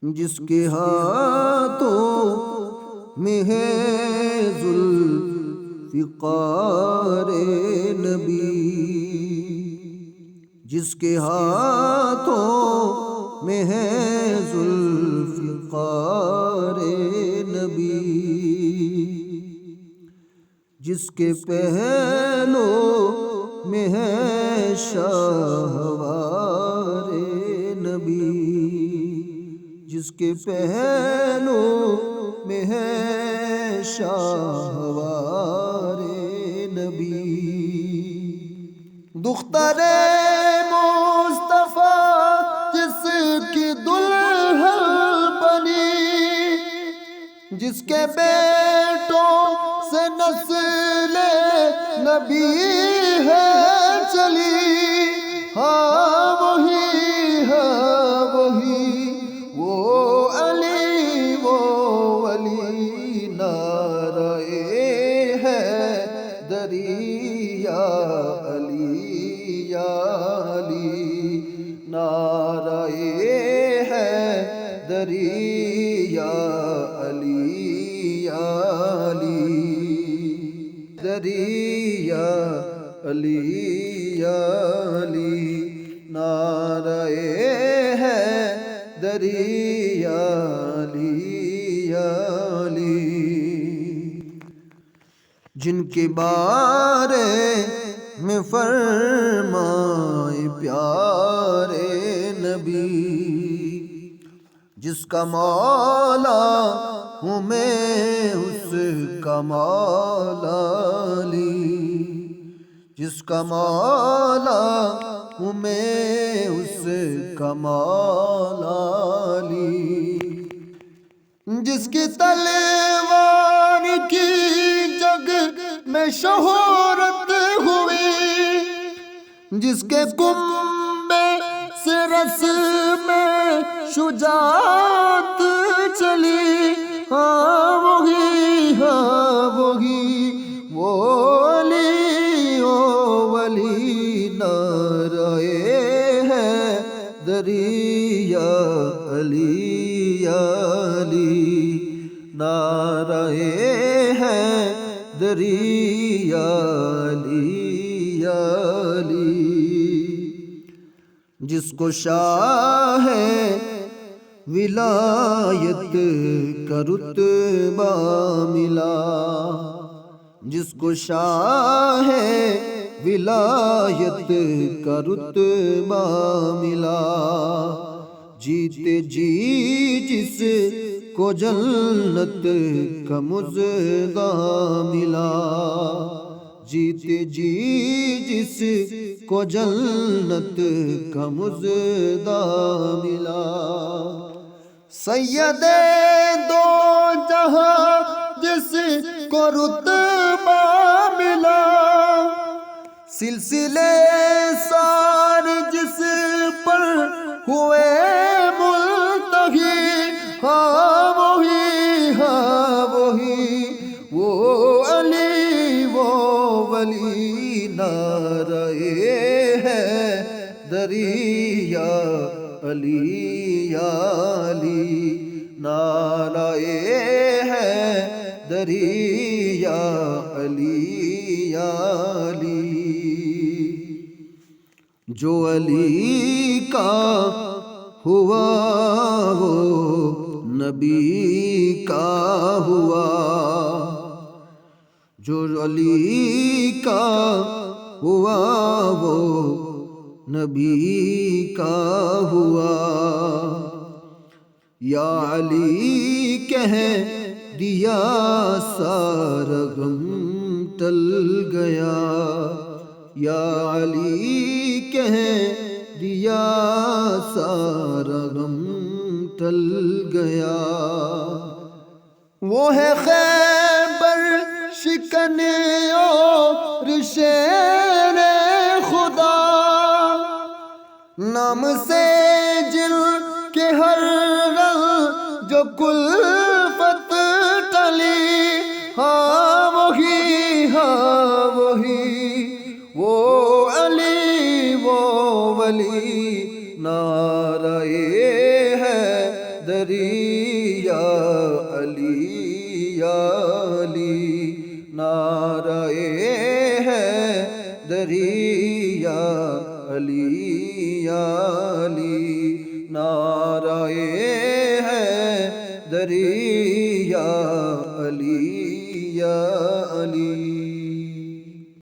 جس کے ہاتھوں میں ہے ذوالفقار نبی، جس کے ہاتھوں میں ہے ذوالفقار نبی، جس کے پہلو میں ہے شاہوار نبی، جس کے پہلو میں ہے شاہوار نبی، دختر مصطفیٰ جس کی دلہن بنی، جس کے بیٹوں سے نسل نبی ہے چلی، ہاں وہی وہ علی وہ ولی، نعرہ حیدری یا علی یا علی، نعرہ حیدری یا علی یا علی، حیدری یا علی یا علی، نعرہ حیدری یا علی یا علی، جن کے بارے میں فرمائے پیارے نبی، جس کا مولا ہوں میں اس کا مولا علی، جس کا مولا ہوں میں اس کا مولا علی، جس کی تلوار کی جگ میں شہرت ہوئی، جس کے کنبے سے رس میں شجاعت چلی، ہاں وہی وہ علی او ولی، نعرہ حیدری یا علی یا علی، نعرہ حیدری یا علی یا علی، جس کو شاہ ولایت کا رتبہ ملا، جس کو شاہ ولایت کا رتبہ ملا، جیتے جی جس کو جنت کا مژدہ ملا، جیتے جی جس کو جنت کا مژدہ ملا، سید دو جہاں جس کو رتبہ ملا، سلسلے سار جس پر ہوئے ملتہی، ہاں وہی وہ علی وہ ولی، نعرہ حیدری یا علی یا علی، نعرہ حیدری یا علی یا علی، جو علی کا ہوا وہ نبی کا ہوا، جو علی کا ہوا وہ نبی کا ہوا، یا علی کہہ دیا سارا غم ٹل گیا، یا علی کہہ دیا سارا غم ٹل گیا، وہ ہے خیبر شکن اور شیر خدا، نام سے جن کے ہر رنگ جو کلفت ٹلی، ہاں وہی وہ علی وہ ولی، نعرہ دریا علی یا علی، نعرہ ہے دریا علی یا علی، نعرہ ہے دریا علی یا علی۔